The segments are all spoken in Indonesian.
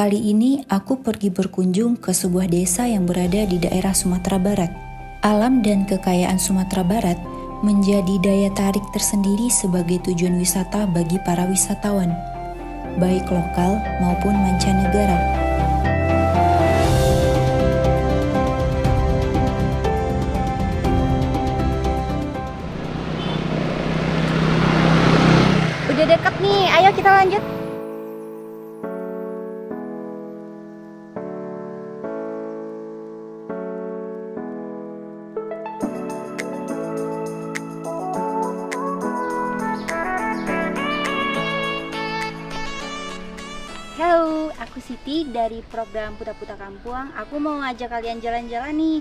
Kali ini aku pergi berkunjung ke sebuah desa yang berada di daerah Sumatera Barat. Alam dan kekayaan Sumatera Barat menjadi daya tarik tersendiri sebagai tujuan wisata bagi para wisatawan, baik lokal maupun mancanegara. Udah deket nih, ayo kita lanjut. Halo, aku Siti dari program Puta-Puta Kampung. Aku mau ngajak kalian jalan-jalan nih.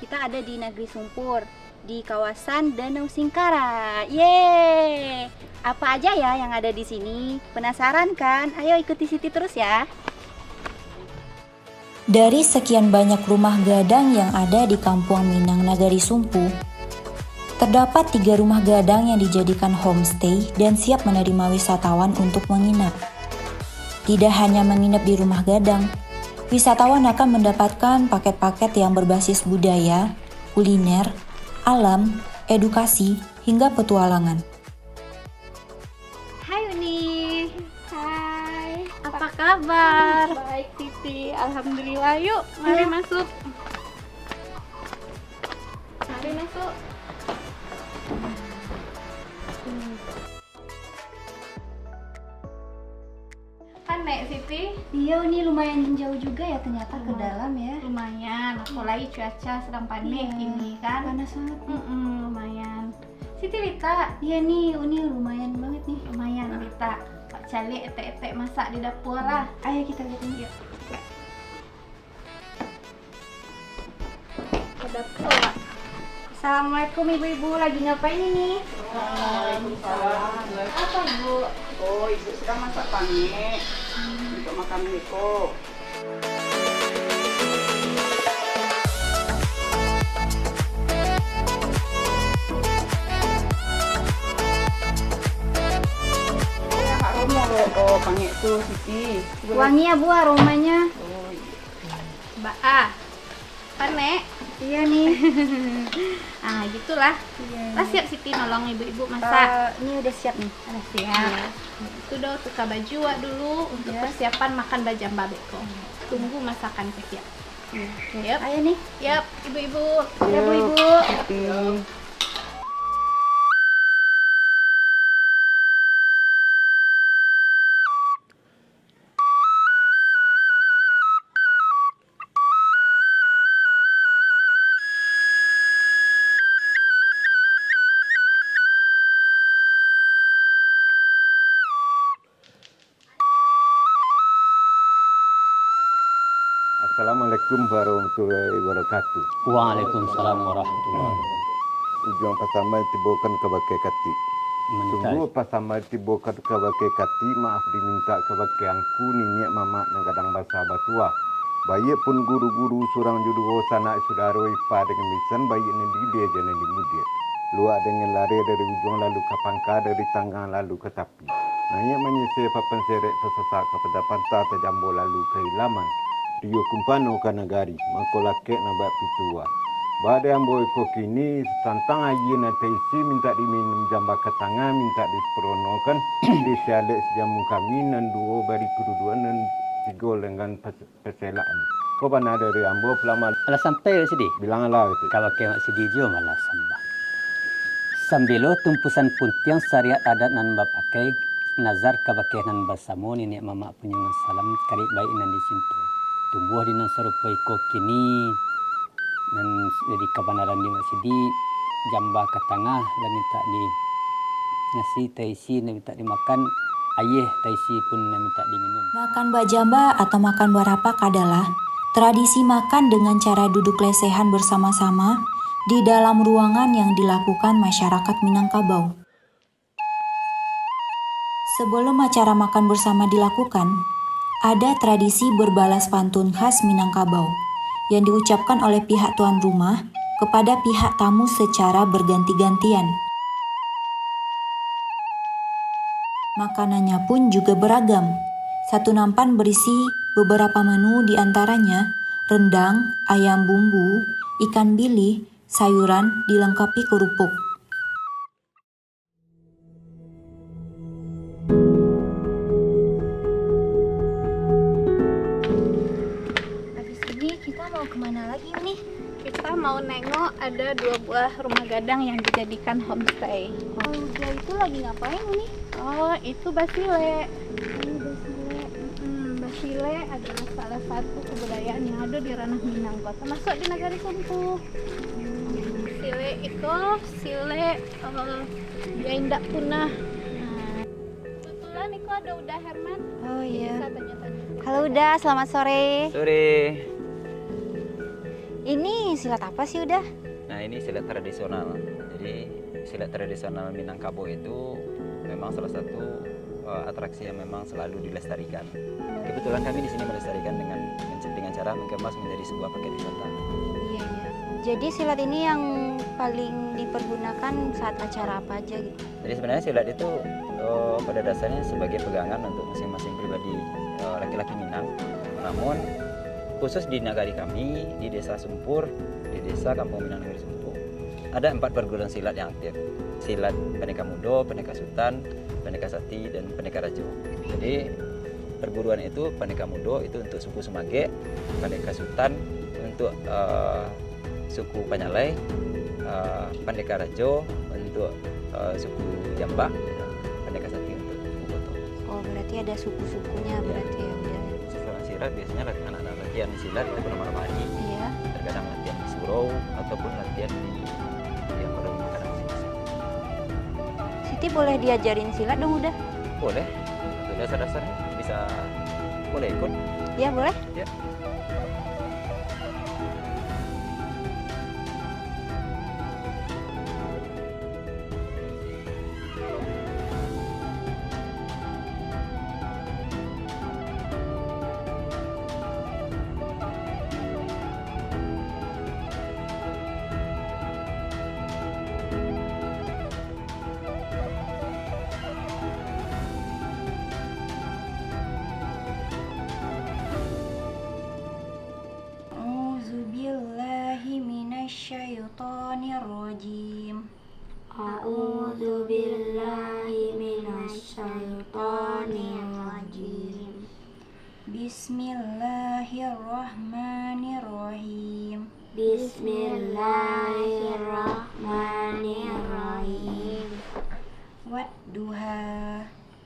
Kita ada di Negeri Sumpur, di kawasan Danau Singkara. Yeay! Apa aja ya yang ada di sini? Penasaran kan? Ayo ikuti Siti terus ya. Dari sekian banyak rumah gadang yang ada di Kampung Minang Nagari Sumpu, terdapat 3 rumah gadang yang dijadikan homestay dan siap menerima wisatawan untuk menginap. Tidak hanya menginap di rumah gadang, wisatawan akan mendapatkan paket-paket yang berbasis budaya, kuliner, alam, edukasi, hingga petualangan. Hai Uni. Hai. Apa kabar? Baik Titi, alhamdulillah. Yuk, mari masuk. Mari masuk. Kan Nek Siti, Iya Uni, lumayan jauh juga ya ternyata ke dalam ya. lumayan. Apalagi cuaca sedang panik ini kan. Panas banget. Lumayan. Siti Lita, Iya nih Uni, lumayan banget nih. lumayan Lita. Pak Cali etek-etek masak di dapur lah. Ayo kita lihat ini. Yuk. Ke dapur lah. Assalamualaikum ibu-ibu, lagi ngapain ini? Apa Ibu? Oh, ibu sedang masak pangit untuk makan Niko. Ya, aroma loh pangit tuh, Siti. Wangi ya Bu aromanya. Oh, iya. Mbak A. Kan Nek? Iya nih. Ah, gitulah. Lah siap Siti nolong ibu-ibu masak. Ini udah siap nih. Udah siap. Itu udah tukar baju Wak dulu untuk Ya. persiapan makan bajang babeko. Tunggu masakan siap. Yap. Ayo nih. Yap, ibu-ibu. Ya Bu Ibu. Siti. Assalamualaikum warahmatullahi wabarakatuh. Waalaikumsalam warahmatullahi wabarakatuh. Ujung pasamai tibokan kebakai kati. Sungguh pasamai tibokan kebakai kati, maaf diminta kebakai angku ninyak mamak negadang bahasa batua. Bayi pun guru-guru surang judu sanak sudaro ipa dengan misan bayi nendi dia jangan dimudia. Luak dengan lari dari ujung lalu ke pangka dari tangga lalu ke sapi. Nanya menyisir papan serek pesesak kepada pantai terjambo lalu kehilaman. Rio kumpano kanagari, makolake nabak pitua. Bada ambo iko kini, tantang ayi na teisi minta diminum jamba katanga, minta disperonokan, disialek sejamu kami, nan duo bari kududuan, nan tiga dengan peselaan. Kau pana dari ambo pelama, Alah sampai sidi. bilang lah gitu. Kalau kemak sidi jo malah sambah. Sambilo tumpusan puntiang syariat adat nan bapakai nazar kabake nan basamo nenek mama punya salam karib baik nan disinto. Tumbuh di nan sarupai ko kini nan jadi kebenaran di masjid jambah ke tengah dan minta di nasi taisi minta dimakan ayah taisi pun minta diminum. Makan bajamba atau makan barapak adalah tradisi makan dengan cara duduk lesehan bersama-sama di dalam ruangan yang dilakukan masyarakat Minangkabau. Sebelum acara makan bersama dilakukan, ada tradisi berbalas pantun khas Minangkabau yang diucapkan oleh pihak tuan rumah kepada pihak tamu secara berganti-gantian. Makanannya pun juga beragam. Satu nampan berisi Beberapa menu diantaranya rendang, ayam bumbu, ikan bilis, sayuran dilengkapi kerupuk. Habis ini kita mau kemana lagi nih? Kita mau nengok ada 2 buah rumah gadang yang dijadikan homestay. Oh, udah itu lagi ngapain nih? Oh, itu basile. Basile adalah salah satu kebudayaan yang ada di ranah Minang Kota, masuk di Nagari Sumpu. Sile itu dia indak punah. Nah, kebetulan itu ada Uda Herman. Oh iya. Bisa tanya-tanya. Halo udah, selamat sore. Sore. Ini silat apa sih udah? Nah, ini silat tradisional. Jadi silat tradisional Minangkabau itu memang salah satu atraksi yang memang selalu dilestarikan. Kebetulan kami di sini melestarikan dengan cara mengemas menjadi sebuah paket wisata. Iya iya. Jadi silat ini yang paling dipergunakan saat acara apa aja gitu? Jadi sebenarnya silat itu pada dasarnya sebagai pegangan untuk masing-masing pribadi laki-laki Minang. Namun khusus di nagari kami, di Desa Sumpur, di Desa Kampung Minang Nagari Sumpur, ada 4 perguruan silat yang aktif. Silat Pendeka Mudo, Pendeka Sutan, Pendeka Sati, dan Pendeka Rajo. Jadi perguruan itu Pendeka Mudo itu untuk suku Sumage, Pendeka Sutan untuk suku Panyalai, Pendeka Rajo untuk suku Jambak, Pendeka Sati untuk suku Boto. Oh berarti ada suku-sukunya berarti ya udah. Setelah silat biasanya anak-anak latihan silat itu bernama padi. Iya. Terkadang latihan di surau ataupun latihan di yang pada makanan masing-masing. Siti boleh diajarin silat dong udah? Boleh, untuk dasar-dasarnya bisa boleh ikut. Iya boleh. Ya. A'udzubillahiminasyaitonirrajim. A'udzubillahiminasyaitonirrajim. Bismillahirrahmanirrahim. Bismillahirrahmanirrahim. Wadduha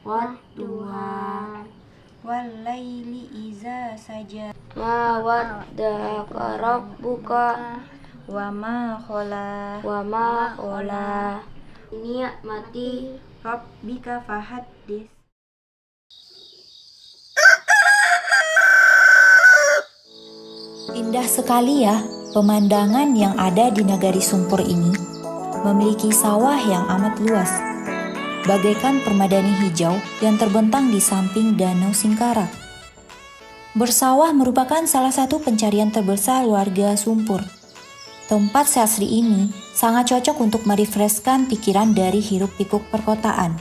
Wadduha walaili iza saja ma waddaka rabbuka wa ma khala wa ma qala ni'mati rabbika fahaddits. Indah sekali ya pemandangan yang ada di Nagari Sumpur ini. Memiliki sawah yang amat luas, bagaikan permadani hijau yang terbentang di samping Danau Singkarak. Bersawah merupakan salah satu pencarian terbesar warga Sumpur. Tempat seasri ini sangat cocok untuk merefreshkan pikiran dari hiruk-pikuk perkotaan.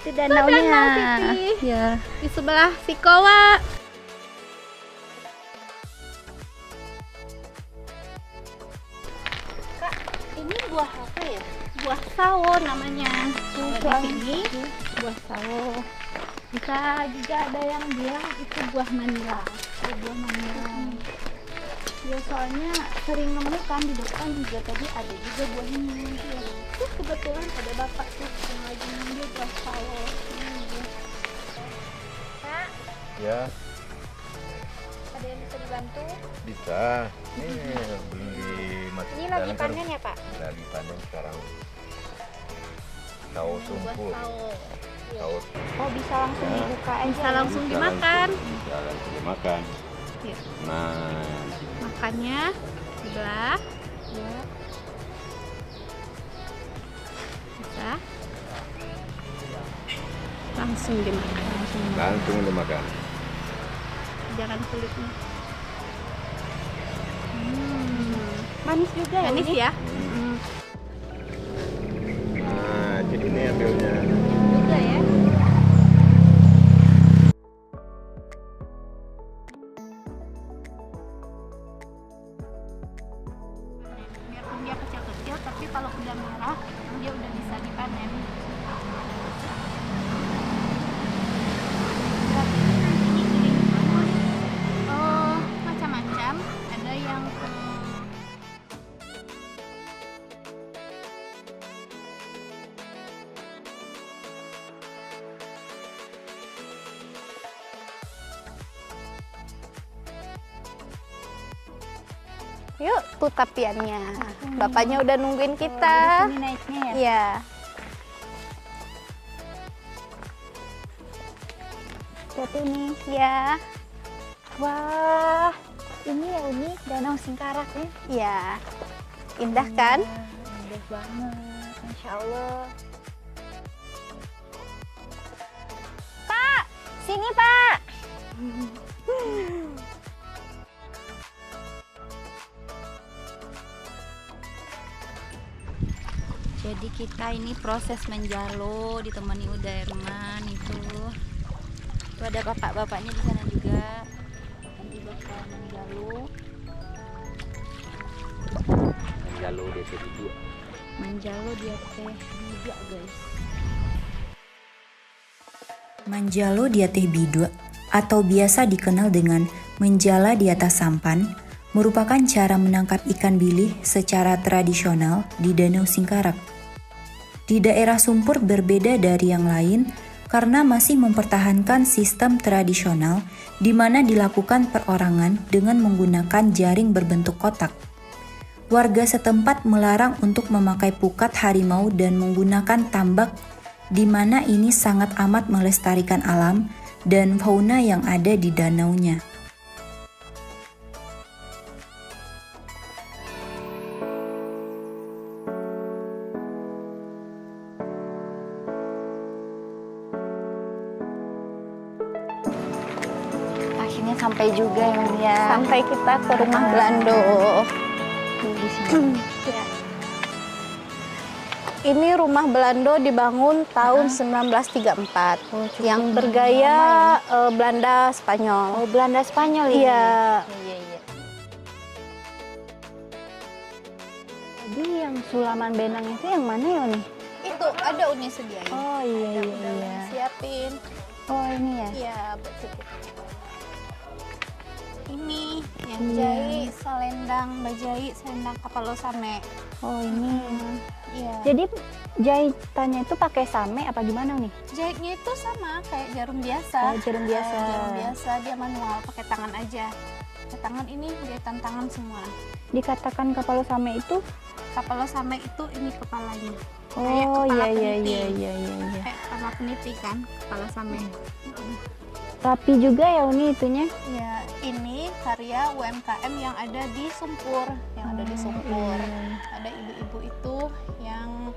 Itu danaunya. Danau, Siti. Ya. Di sebelah Sikowa. Kak, ini buah apa ya? Buah sawo namanya. Kalau di ini sini buah sawo. Bisa juga ada yang bilang itu buah Manila. Buah Manila. Ya soalnya sering nemu kan di depan juga tadi ada juga buah ini. Ya. Terus kebetulan ada bapak tuh yang lagi ngambil buah sawo. Kak, Ya, ada yang bisa dibantu? bisa. Ini belum dimasuk Ini lagi panen ya Pak? Lagi panen sekarang. Tahu Buah sumpur. sawo. Tahu Oh bisa langsung dibuka aja. Bisa langsung dimakan. Bisa langsung dimakan. Ya. Nah, Makannya sebelah. Ya. Bisa. Langsung dimakan. langsung dimakan. Jangan kulitnya. Manis juga ya Manis ini? ya. Nah, jadi ini ambilnya. Juga ya. Tapi kalau udah merah, dia udah bisa dipanen. Ini macam-macam. Ada yang Yuk, tuh tapiannya. Bapaknya udah nungguin kita. Ini naiknya ya? Iya. Lihat ini. Iya. Wah, ini ya Uni, Danau Singkarak ya? Iya. Indah kan? Indah banget, Masya Allah. Pak, sini Pak. Jadi kita ini proses menjalo ditemani Udairman itu. Tuh ada bapak-bapaknya di sana juga. Nanti bakal menjalo. Menjalo DP itu. Menjalo dia teh juga guys. Manjalo di Ateh Bidua atau biasa dikenal dengan menjala di atas sampan merupakan cara menangkap ikan bilih secara tradisional di Danau Singkarak. Di daerah Sumpur berbeda dari yang lain karena masih mempertahankan sistem tradisional di mana dilakukan perorangan dengan menggunakan jaring berbentuk kotak. Warga setempat melarang untuk memakai pukat harimau dan menggunakan tambak di mana ini sangat amat melestarikan alam dan fauna yang ada di danaunya. Akhirnya sampai juga ya Uni ya. Sampai kita ke rumah Belando. Di sini. Ya. Ini rumah Belando dibangun tahun 1934 yang bergaya Belanda Spanyol. Oh, Belanda Spanyol ini. Iya. Iya, iya. Jadi yang Sulaman Benang itu yang mana ya Uni? Itu ada Uni sediain. Oh iya iya Udah iya. siapin. Oh ini ya. Iya, betul. Ini yang Iya. jahit selendang, bajai selendang kapal losame. Oh ini. Iya. Jadi jahitannya itu pakai same apa gimana nih? Jahitnya itu sama kayak jarum biasa. Oh, jarum biasa. Jarum biasa, dia manual, pakai tangan aja. Pakai tangan ini jahitan tangan semua. Dikatakan kapal same itu? Kapal losame itu ini kepalanya. Oh kepala iya iya peniti. iya iya iya. Kayak kepala peniti kan, kepala same. Rapi juga ya Uni itunya? Ya, ini karya UMKM yang ada di Sumpur, Ada ibu-ibu itu yang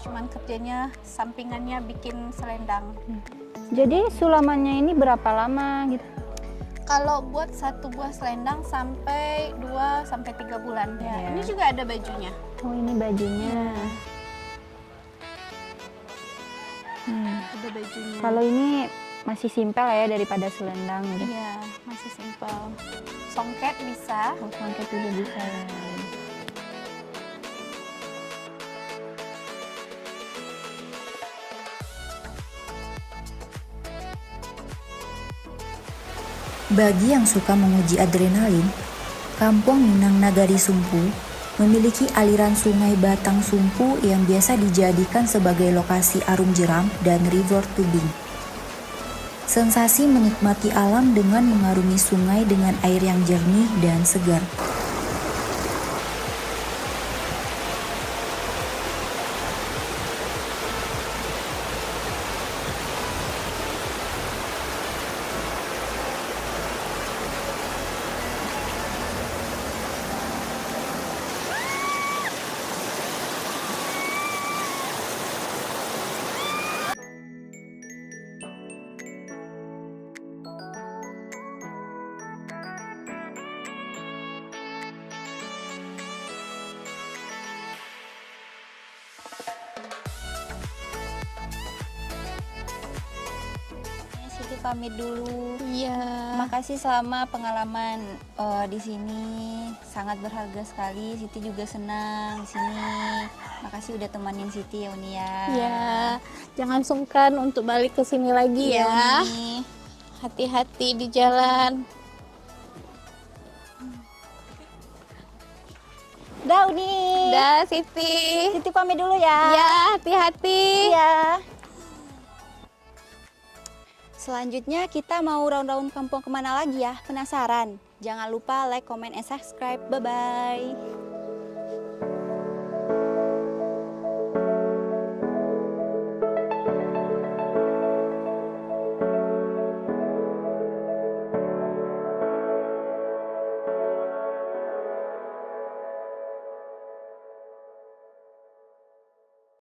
cuman kerjanya sampingannya bikin selendang. Jadi sulamannya ini berapa lama gitu? Kalau buat satu buah selendang sampai 2 sampai 3 bulan. Ya, Iya. ini juga ada bajunya. Oh ini bajunya. Ada bajunya. Kalau ini masih simpel ya daripada selendang gitu. Iya, masih simpel. Songket bisa. Oh songket juga bisa ya. Bagi yang suka menguji adrenalin, Kampung Minang Nagari Sumpu memiliki aliran sungai Batang Sumpu yang biasa dijadikan sebagai lokasi arum jeram dan river tubing. Sensasi menikmati alam dengan mengarungi sungai dengan air yang jernih dan segar. pamit dulu. Iya. Makasih selama pengalaman di sini, sangat berharga sekali. Siti juga senang di sini. Makasih udah temanin Siti ya Uni ya. Iya. Jangan sungkan untuk balik ke sini lagi Iya, ya. Uni. Hati-hati di jalan. Dah Uni. Dah Siti. Siti pamit dulu ya. Ya, hati-hati. Iya. Selanjutnya kita mau round-round kampung kemana lagi ya? Penasaran? Jangan lupa like, comment, and subscribe. Bye-bye.